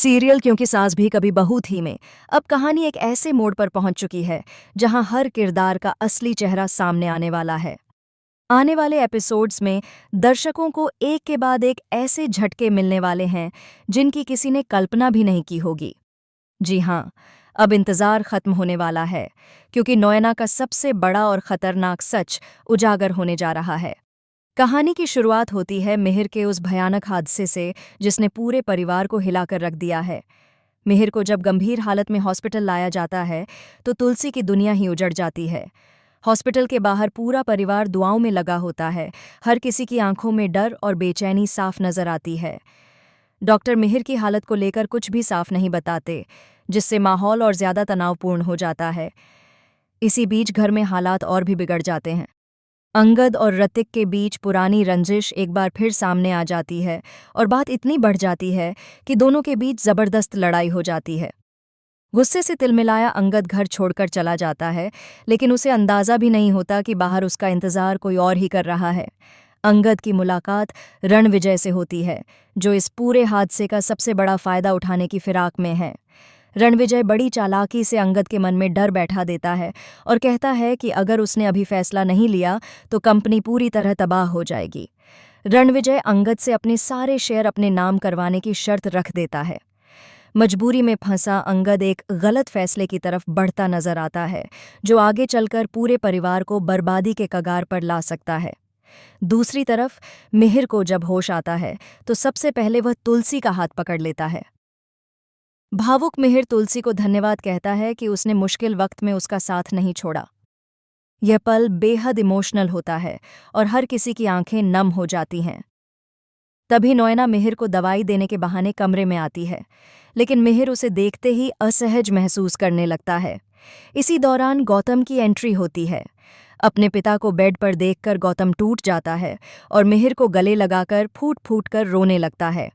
Serial क्योंकि सास भी कभी बहू थी में अब कहानी एक ऐसे मोड़ पर पहुंच चुकी है जहां हर किरदार का असली चेहरा सामने आने वाला है। आने वाले एपिसोड्स में दर्शकों को एक के बाद एक ऐसे झटके मिलने वाले हैं जिनकी किसी ने कल्पना भी नहीं की होगी। जी हाँ, अब इंतजार खत्म होने वाला है क्योंकि नोएना का सबसे बड़ा और खतरनाक सच उजागर होने जा रहा है। कहानी की शुरुआत होती है मिहिर के उस भयानक हादसे से जिसने पूरे परिवार को हिलाकर रख दिया है। मिहिर को जब गंभीर हालत में हॉस्पिटल लाया जाता है तो तुलसी की दुनिया ही उजड़ जाती है। हॉस्पिटल के बाहर पूरा परिवार दुआओं में लगा होता है। हर किसी की आंखों में डर और बेचैनी साफ नजर आती है। डॉक्टर मिहिर की हालत को लेकर कुछ भी साफ नहीं बताते, जिससे माहौल और ज्यादा तनावपूर्ण हो जाता है। इसी बीच घर में हालात और भी बिगड़ जाते हैं। अंगद और ऋतिक के बीच पुरानी रंजिश एक बार फिर सामने आ जाती है और बात इतनी बढ़ जाती है कि दोनों के बीच जबरदस्त लड़ाई हो जाती है। गुस्से से तिलमिलाया अंगद घर छोड़कर चला जाता है, लेकिन उसे अंदाजा भी नहीं होता कि बाहर उसका इंतजार कोई और ही कर रहा है। अंगद की मुलाकात रणविजय से होती है, जो इस पूरे हादसे का सबसे बड़ा फायदा उठाने की फिराक में है। रणविजय बड़ी चालाकी से अंगद के मन में डर बैठा देता है और कहता है कि अगर उसने अभी फैसला नहीं लिया तो कंपनी पूरी तरह तबाह हो जाएगी। रणविजय अंगद से अपने सारे शेयर अपने नाम करवाने की शर्त रख देता है। मजबूरी में फंसा अंगद एक गलत फैसले की तरफ बढ़ता नजर आता है, जो आगे चलकर पूरे परिवार को बर्बादी के कगार पर ला सकता है। दूसरी तरफ मिहिर को जब होश आता है तो सबसे पहले वह तुलसी का हाथ पकड़ लेता है। भावुक मिहिर तुलसी को धन्यवाद कहता है कि उसने मुश्किल वक्त में उसका साथ नहीं छोड़ा। यह पल बेहद इमोशनल होता है और हर किसी की आंखें नम हो जाती हैं। तभी नोएना मिहिर को दवाई देने के बहाने कमरे में आती है, लेकिन मिहिर उसे देखते ही असहज महसूस करने लगता है। इसी दौरान गौतम की एंट्री होती है। अपने पिता को बेड पर देखकर गौतम टूट जाता है और मिहिर को गले लगाकर फूट फूट कर रोने लगता है।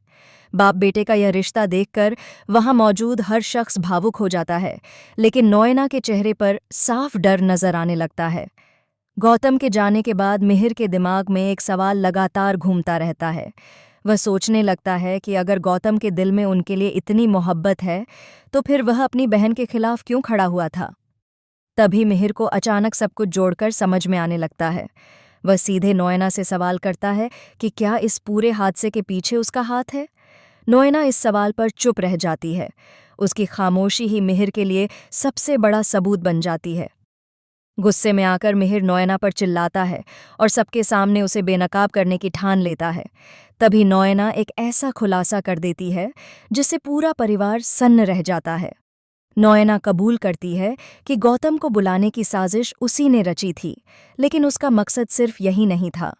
बाप बेटे का यह रिश्ता देखकर वहां मौजूद हर शख्स भावुक हो जाता है, लेकिन नोएना के चेहरे पर साफ डर नजर आने लगता है। गौतम के जाने के बाद मिहिर के दिमाग में एक सवाल लगातार घूमता रहता है। वह सोचने लगता है कि अगर गौतम के दिल में उनके लिए इतनी मोहब्बत है तो फिर वह अपनी बहन के खिलाफ क्यों खड़ा हुआ था। तभी मिहिर को अचानक सब कुछ जोड़कर समझ में आने लगता है। वह सीधे नोएना से सवाल करता है कि क्या इस पूरे हादसे के पीछे उसका हाथ है। नोएना इस सवाल पर चुप रह जाती है। उसकी खामोशी ही मिहिर के लिए सबसे बड़ा सबूत बन जाती है। गुस्से में आकर मिहिर नोएना पर चिल्लाता है और सबके सामने उसे बेनकाब करने की ठान लेता है। तभी नोएना एक ऐसा खुलासा कर देती है जिससे पूरा परिवार सन्न रह जाता है। नोएना कबूल करती है कि गौतम को बुलाने की साजिश उसी ने रची थी, लेकिन उसका मकसद सिर्फ यही नहीं था।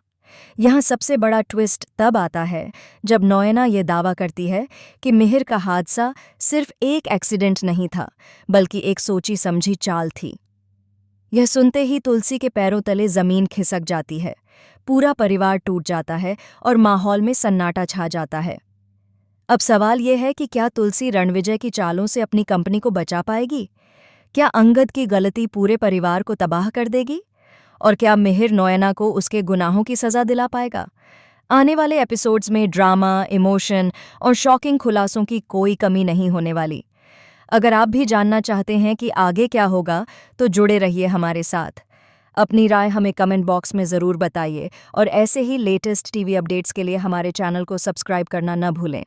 यहाँ सबसे बड़ा ट्विस्ट तब आता है जब नोएना ये दावा करती है कि मिहिर का हादसा सिर्फ एक एक्सीडेंट नहीं था, बल्कि एक सोची समझी चाल थी। यह सुनते ही तुलसी के पैरों तले जमीन खिसक जाती है। पूरा परिवार टूट जाता है और माहौल में सन्नाटा छा जाता है। अब सवाल यह है कि क्या तुलसी रणविजय की चालों से अपनी कंपनी को बचा पाएगी? क्या अंगद की गलती पूरे परिवार को तबाह कर देगी? और क्या मिहिर नोएना को उसके गुनाहों की सजा दिला पाएगा? आने वाले एपिसोड्स में ड्रामा, इमोशन और शॉकिंग खुलासों की कोई कमी नहीं होने वाली। अगर आप भी जानना चाहते हैं कि आगे क्या होगा तो जुड़े रहिए हमारे साथ। अपनी राय हमें कमेंट बॉक्स में ज़रूर बताइए और ऐसे ही लेटेस्ट टीवी अपडेट्स के लिए हमारे चैनल को सब्सक्राइब करना न भूलें।